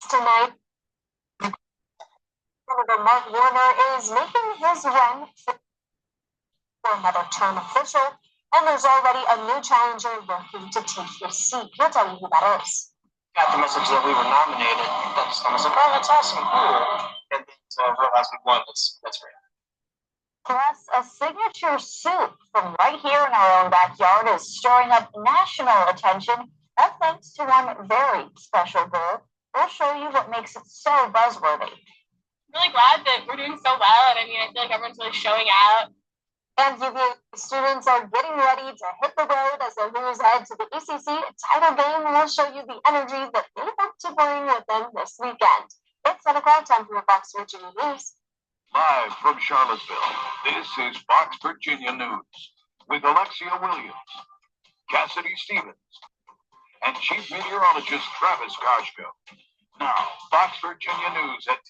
Tonight, Senator Mark Warner is making his run for another term official, and there's already a new challenger looking to take his seat. He'll tell you who that is. Got the message that we were nominated. I was like, oh, that's awesome, cool. And then to realize we won, that's great. Plus, a signature suit from right here in our own backyard is stirring up national attention, and thanks to one very special girl. We'll show you what makes it so buzzworthy. Really glad that we're doing so well, and I feel like everyone's really showing out. And UVA students are getting ready to hit the road as they lose ahead to the ECC title game. We'll show you the energy that they hope to bring with them this weekend. It's 7 o'clock, time for Fox Virginia News. Live from Charlottesville, this is Fox Virginia News with Alexia Williams, Cassidy Stevens, and Chief Meteorologist Travis Koshko. Now, Fox Virginia News at 10.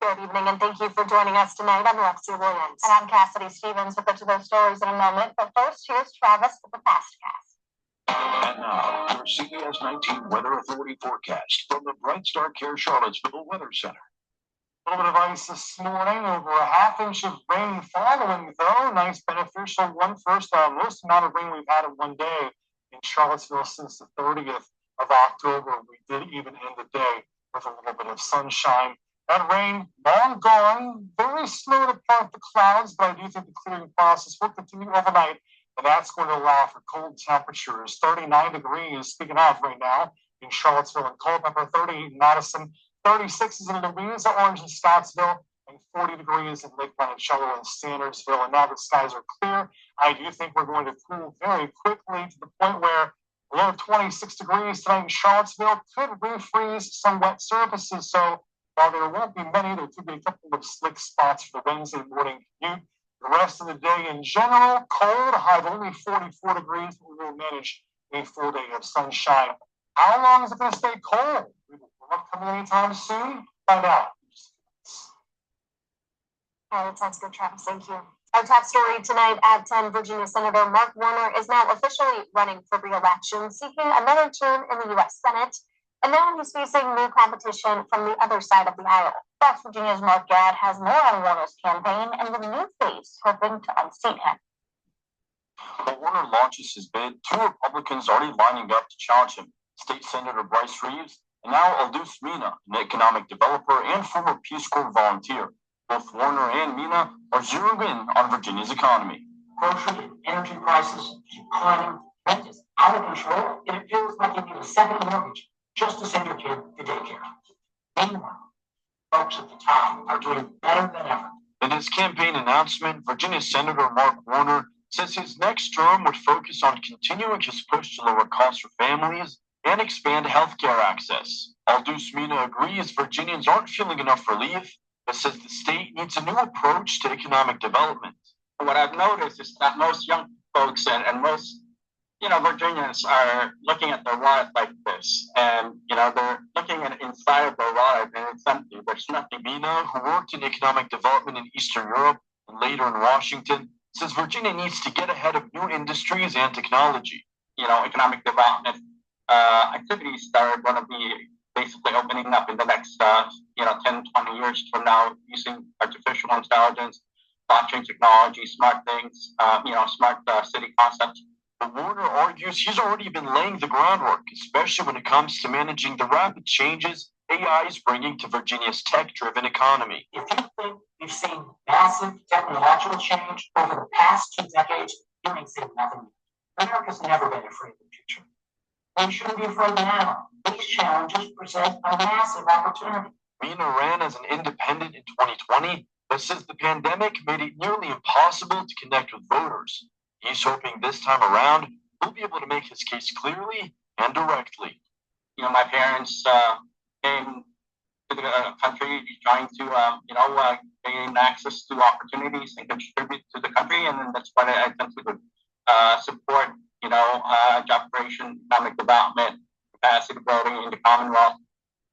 Good evening, and thank you for joining us tonight. I'm Alexia Williams. And I'm Cassidy Stevens. We'll get to those stories in a moment. But first, here's Travis with the FastCast. And now, your CBS 19 Weather Authority forecast from the Bright Star Care Charlottesville Weather Center. A little bit of ice this morning, over a half inch of rain following, though. Nice beneficial one first, most amount of rain we've had in one day in Charlottesville since the 30th of October. We did even end the day with a little bit of sunshine. That rain, long gone, very slow to part the clouds, but I do think the clearing process will continue overnight, and that's going to allow for cold temperatures. 39 degrees, speaking of right now, in Charlottesville and Culpeper, 30 in Madison, 36 is in Louisa, Orange, and Scottsville, and 40 degrees in Lake Monticello and Sandersville. And now the skies are clear. I do think we're going to cool very quickly to the point where a low of 26 degrees tonight in Charlottesville could refreeze some wet surfaces. So while there won't be many, there could be a couple of slick spots for the Wednesday morning commute. The rest of the day in general, cold, a high of only 44 degrees, but we will manage a full day of sunshine. How long is it going to stay cold? Will it coming anytime soon? Find out. That sounds good, Travis. Thank you. Our top story tonight at 10, Virginia Senator Mark Warner is now officially running for re-election, seeking another term in the U.S. Senate. And now he's facing new competition from the other side of the aisle. Fox Virginia's Mark Gadd has more on Warner's campaign and the new face hoping to unseat him. While Warner launches his bid, two Republicans already lining up to challenge him. State Senator Bryce Reeves, and now Aldous Mina, an economic developer and former Peace Corps volunteer. Both Warner and Mina are zeroing in on Virginia's economy. Grocery and energy prices keep climbing. Rent is out of control, and it feels like you need a second mortgage just to send your kid to daycare. Meanwhile, folks at the top are doing better than ever. In his campaign announcement, Virginia Senator Mark Warner says his next term would focus on continuing his push to lower costs for families and expand health care access. Aldous Mina agrees Virginians aren't feeling enough relief, but says the state needs a new approach to economic development. What I've noticed is that most young folks and most Virginians are looking at their wallet like this, and they're looking at inside of their wallet, and it's empty. There's nothing. Mina, who worked in economic development in Eastern Europe and later in Washington, says Virginia needs to get ahead of new industries and technology. Economic development activities that are going to be basically opening up in the next 10, 20 years from now, using artificial intelligence, blockchain technology, smart things, smart city concepts. But Warner argues he's already been laying the groundwork, especially when it comes to managing the rapid changes AI is bringing to Virginia's tech-driven economy. If you think we've seen massive technological change over the past 2 decades, you ain't seen nothing. America's never been afraid of the future. We shouldn't be afraid now. These challenges present a massive opportunity. Mina ran as an independent in 2020, but says the pandemic made it nearly impossible to connect with voters. He's hoping this time around he'll be able to make his case clearly and directly. My parents came to the country trying to, gain access to opportunities and contribute to the country, and that's what I tend to support, job creation, economic development, capacity building in the Commonwealth,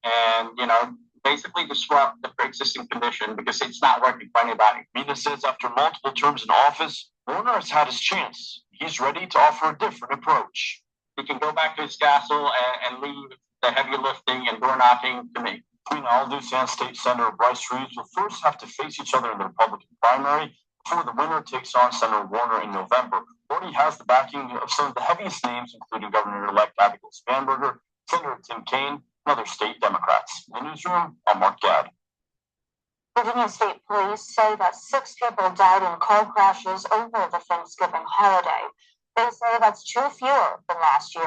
and, basically disrupt the pre-existing condition because it's not working for anybody. Mina says after multiple terms in office, Warner has had his chance. He's ready to offer a different approach. He can go back to his castle and leave the heavy lifting and door knocking to me. Between Aldous and State Senator Bryce Reeves will first have to face each other in the Republican primary before the winner takes on Senator Warner in November. Already has the backing of some of the heaviest names, including Governor-elect Abigail Spanberger, Senator Tim Kaine, and other state Democrats. In the newsroom, I'm Mark Gadd. Virginia State Police say that 6 people died in car crashes over the Thanksgiving holiday. They say that's 2 fewer than last year.